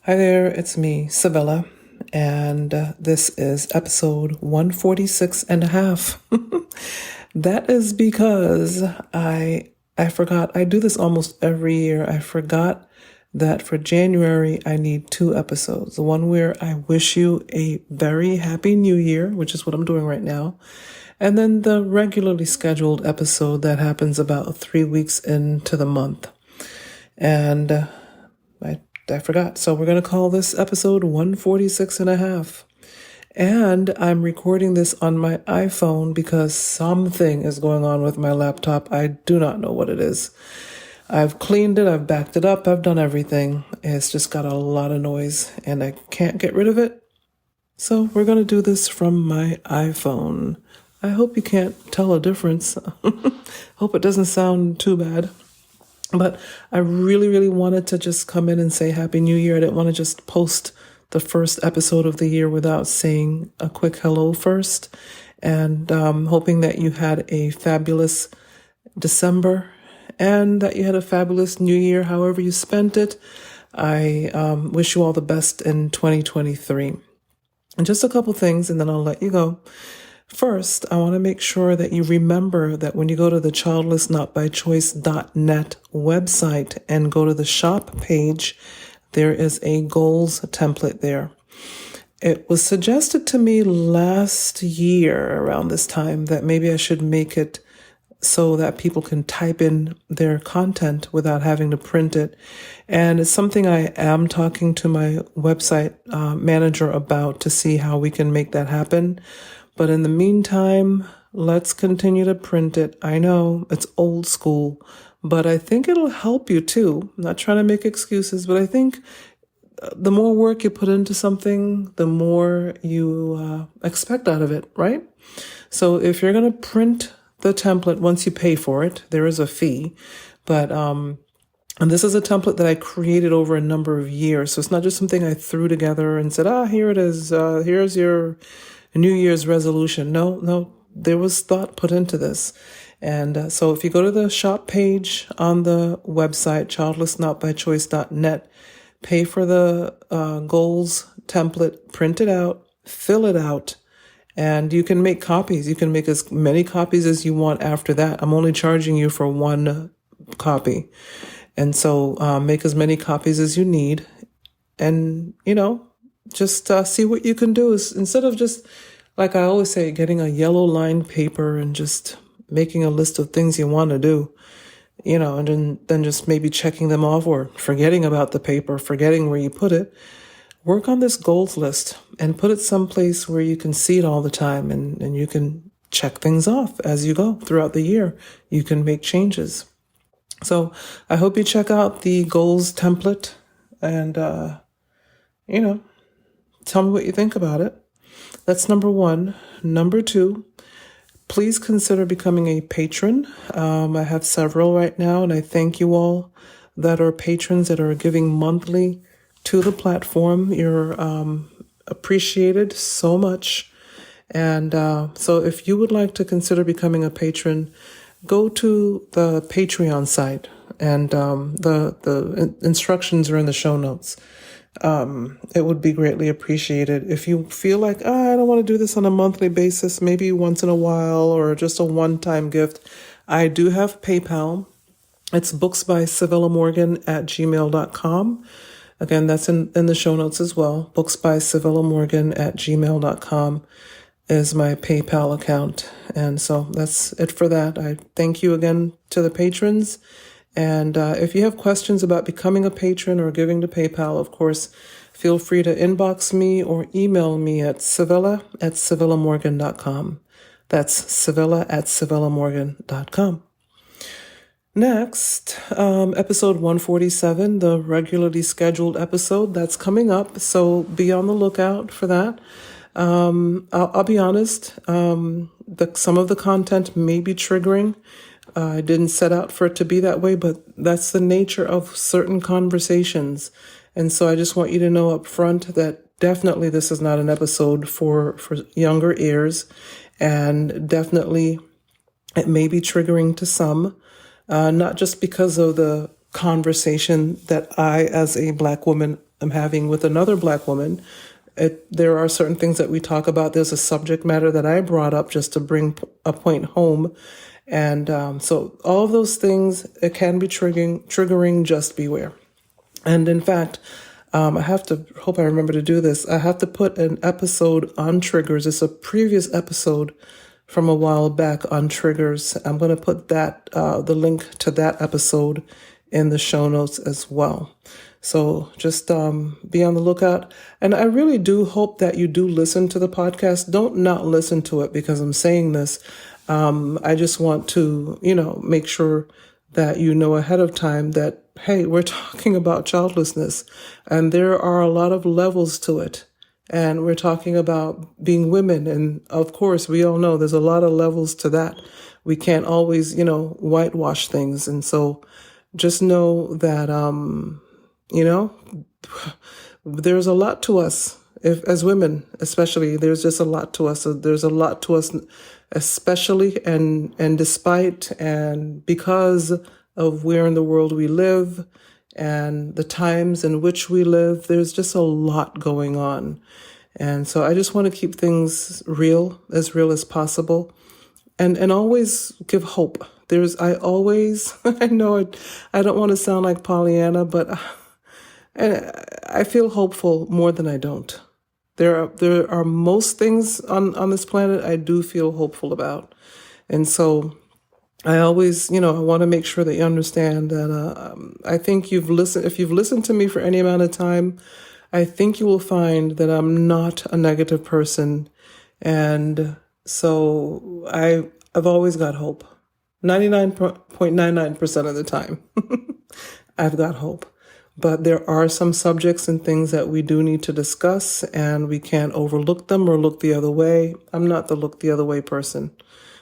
Hi there, it's me, Civilla, and this is episode 146 and a half. That is because I forgot. I do this almost every year. I forgot that for January I need 2 episodes. One where I wish you a very happy new year, which is what I'm doing right now, and then the regularly scheduled episode that happens about 3 weeks into the month. And I forgot. So we're going to call this episode 146 and a half. And I'm recording this on my iPhone because something is going on with my laptop. I do not know what it is. I've cleaned it. I've backed it up. I've done everything. It's just got a lot of noise and I can't get rid of it. So we're going to do this from my iPhone. I hope you can't tell a difference. Hope it doesn't sound too bad. But I really, really wanted to just come in and say Happy New Year. I didn't want to just post the first episode of the year without saying a quick hello first. And hoping that you had a fabulous December and that you had a fabulous New Year, however you spent it. I wish you all the best in 2023. And just a couple things, and then I'll let you go. First, I want to make sure that you remember that when you go to the childlessnotbychoice.net website and go to the shop page, there is a goals template there. It was suggested to me last year around this time that maybe I should make it so that people can type in their content without having to print it. And it's something I am talking to my website manager about to see how we can make that happen. But in the meantime, let's continue to print it. I know it's old school, but I think it'll help you too. I'm not trying to make excuses, but I think the more work you put into something, the more you expect out of it, right? So if you're going to print the template, once you pay for it, there is a fee. But and this is a template that I created over a number of years. So it's not just something I threw together and said, here it is. Here's your New Year's resolution. No, there was thought put into this. And so if you go to the shop page on the website, childlessnotbychoice.net, pay for the goals template, print it out, fill it out, and you can make copies. You can make as many copies as you want after that. I'm only charging you for one copy. And so make as many copies as you need. And, just see what you can do. Is instead of just, like I always say, getting a yellow lined paper and just making a list of things you want to do, and then just maybe checking them off or forgetting about the paper, forgetting where you put it. Work on this goals list and put it someplace where you can see it all the time and you can check things off as you go throughout the year. You can make changes. So I hope you check out the goals template and, tell me what you think about it. That's number one. Number two, please consider becoming a patron. I have several right now, and I thank you all that are patrons that are giving monthly to the platform. You're appreciated so much. And so if you would like to consider becoming a patron, go to the Patreon site, and the instructions are in the show notes. It would be greatly appreciated. If you feel like, I don't want to do this on a monthly basis, maybe once in a while or just a one-time gift, I do have PayPal. It's booksbycivillamorgan@gmail.com. Again, that's in the show notes as well. booksbycivillamorgan@gmail.com is my PayPal account. And so that's it for that. I thank you again to the patrons. And if you have questions about becoming a patron or giving to PayPal, of course, feel free to inbox me or email me at civilla@civillamorgan.com. That's civilla@civillamorgan.com. Next, episode 147, the regularly scheduled episode, that's coming up. So be on the lookout for that. I'll be honest, some of the content may be triggering. I didn't set out for it to be that way, but that's the nature of certain conversations. And so I just want you to know up front that definitely this is not an episode for younger ears, and definitely it may be triggering to some, not just because of the conversation that I, as a Black woman, am having with another Black woman. There are certain things that we talk about. There's a subject matter that I brought up just to bring a point home. And so all of those things, it can be triggering, just beware. And in fact, I have to, hope I remember to do this. I have to put an episode on triggers. It's a previous episode from a while back on triggers. I'm going to put that, the link to that episode in the show notes as well. So just be on the lookout. And I really do hope that you do listen to the podcast. Don't not listen to it because I'm saying this. I just want to, make sure that you know ahead of time that, hey, we're talking about childlessness and there are a lot of levels to it. And we're talking about being women. And of course, we all know there's a lot of levels to that. We can't always, whitewash things. And so just know that, there's a lot to us as women, especially. There's just a lot to us. So there's a lot to us, especially and despite and because of where in the world we live and the times in which we live. There's just a lot going on. And so I just want to keep things real as possible and always give hope. I know I don't want to sound like Pollyanna, but I feel hopeful more than I don't. There are most things on this planet I do feel hopeful about. And so I always, I want to make sure that you understand that I think if you've listened to me for any amount of time, I think you will find that I'm not a negative person. And so I've always got hope. 99.99% of the time, I've got hope. But there are some subjects and things that we do need to discuss, and we can't overlook them or look the other way. I'm not the look the other way person.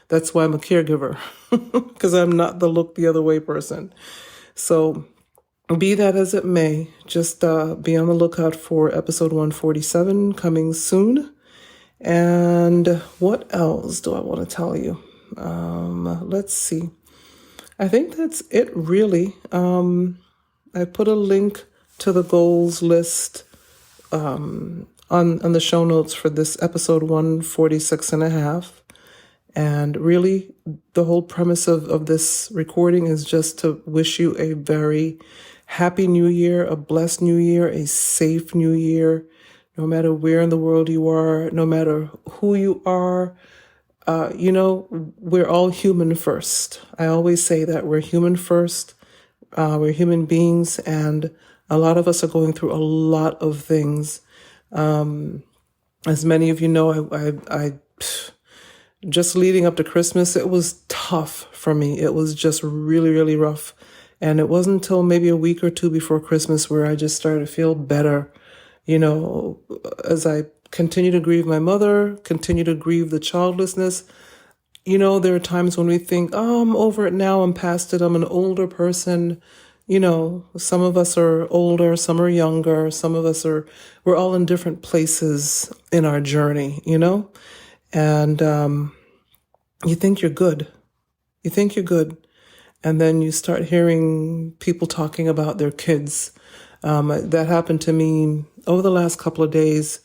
That's why I'm a caregiver, because I'm not the look the other way person. So be that as it may, just be on the lookout for episode 147 coming soon. And what else do I want to tell you? Let's see. I think that's it, really. I put a link to the goals list on the show notes for this episode 146 and a half. And really, the whole premise of this recording is just to wish you a very happy new year, a blessed new year, a safe new year, no matter where in the world you are, no matter who you are. We're all human first. I always say that we're human first. We're human beings, and a lot of us are going through a lot of things. As many of you know, I just leading up to Christmas, it was tough for me. It was just really, really rough. And it wasn't until maybe a week or two before Christmas where I just started to feel better, as I continue to grieve my mother, continue to grieve the childlessness. There are times when we think, I'm over it now, I'm past it, I'm an older person. Some of us are older, some are younger, we're all in different places in our journey, and you think you're good. And then you start hearing people talking about their kids. That happened to me over the last couple of days.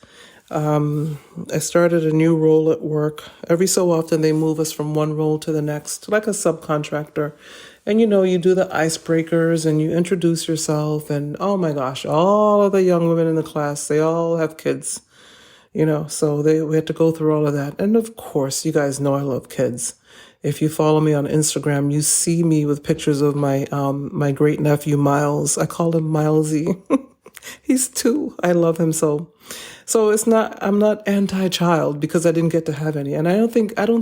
I started a new role at work. Every so often they move us from one role to the next, like a subcontractor. And you do the icebreakers and you introduce yourself, and oh my gosh, all of the young women in the class, they all have kids, so we had to go through all of that. And of course, you guys know I love kids. If you follow me on Instagram, you see me with pictures of my great nephew, Miles. I call him Milesy. He's 2. I love him so. So I'm not anti-child because I didn't get to have any. And I don't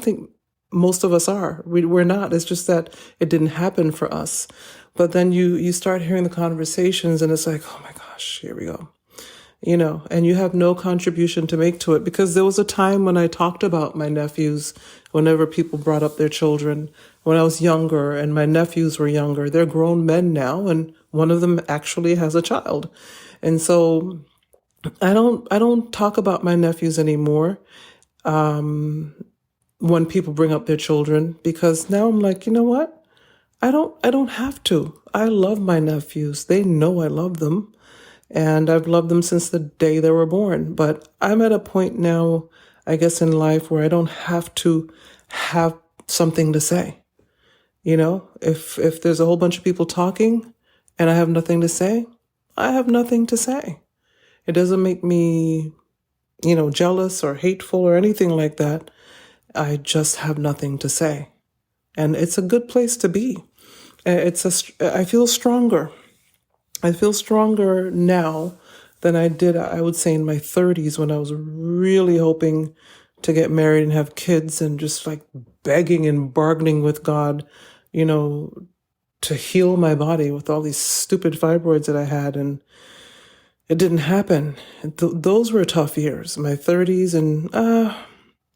think most of us are. We're not. It's just that it didn't happen for us. But then you start hearing the conversations and it's like, oh my gosh, here we go. And you have no contribution to make to it, because there was a time when I talked about my nephews whenever people brought up their children when I was younger and my nephews were younger. They're grown men now, and one of them actually has a child. And so I don't talk about my nephews anymore when people bring up their children, because now I'm like, you know what? I don't have to. I love my nephews. They know I love them. And I've loved them since the day they were born. But I'm at a point now, I guess, in life where I don't have to have something to say. If there's a whole bunch of people talking and I have nothing to say, I have nothing to say. It doesn't make me, jealous or hateful or anything like that. I just have nothing to say. And it's a good place to be. I feel stronger. I feel stronger now than I did, I would say, in my 30s, when I was really hoping to get married and have kids and just like begging and bargaining with God, to heal my body with all these stupid fibroids that I had. And it didn't happen. Those were tough years, my 30s and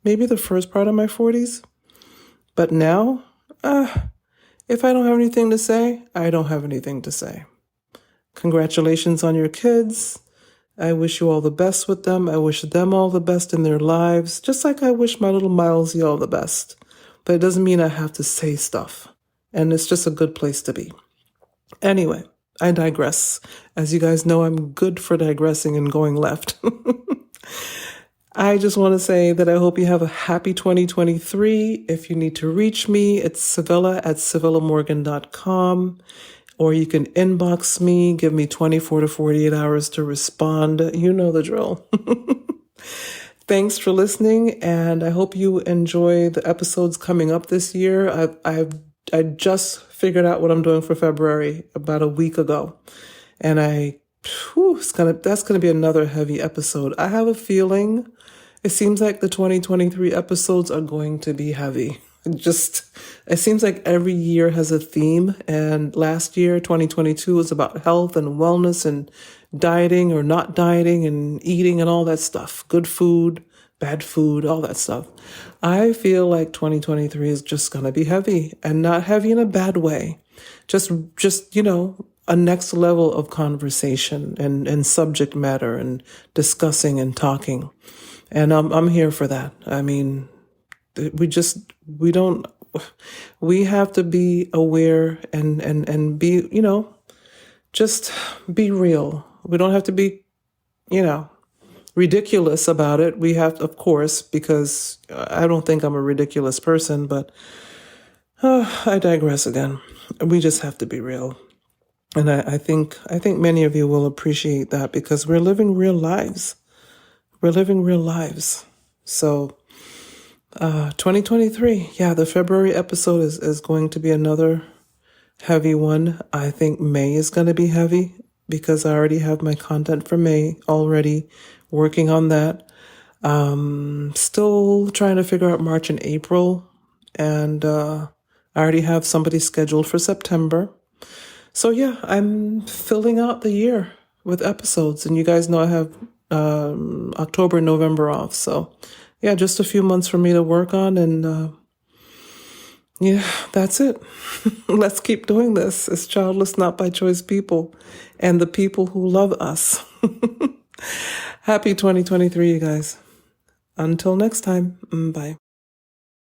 maybe the first part of my 40s. But now, if I don't have anything to say, I don't have anything to say. Congratulations on your kids. I wish you all the best with them. I wish them all the best in their lives, just like I wish my little Milesy all the best. But it doesn't mean I have to say stuff. And it's just a good place to be. Anyway, I digress. As you guys know, I'm good for digressing and going left. I just want to say that I hope you have a happy 2023. If you need to reach me, it's Civilla@CivillaMorgan.com. Or you can inbox me, give me 24 to 48 hours to respond. You know the drill. Thanks for listening, and I hope you enjoy the episodes coming up this year. I just figured out what I'm doing for February about a week ago, and that's gonna be another heavy episode. I have a feeling it seems like the 2023 episodes are going to be heavy. It seems like every year has a theme, and last year, 2022, was about health and wellness and dieting or not dieting and eating and all that stuff. Good food, bad food, all that stuff. I feel like 2023 is just going to be heavy, and not heavy in a bad way. Just a next level of conversation and subject matter and discussing and talking. And I'm here for that. I mean, we have to be aware and be, just be real. We don't have to be, ridiculous about it. We have to, of course, because I don't think I'm a ridiculous person, but I digress again. We just have to be real. And I think many of you will appreciate that, because we're living real lives. We're living real lives. So 2023, the February episode is going to be another heavy one. I think May is going to be heavy because I already have my content for May already, working on that. Still trying to figure out March and April, and I already have somebody scheduled for September. So I'm filling out the year with episodes, and you guys know I have October and November off. So just a few months for me to work on, and that's it. Let's keep doing this. It's Childless, Not by Choice people, and the people who love us. Happy 2023, you guys. Until next time, bye.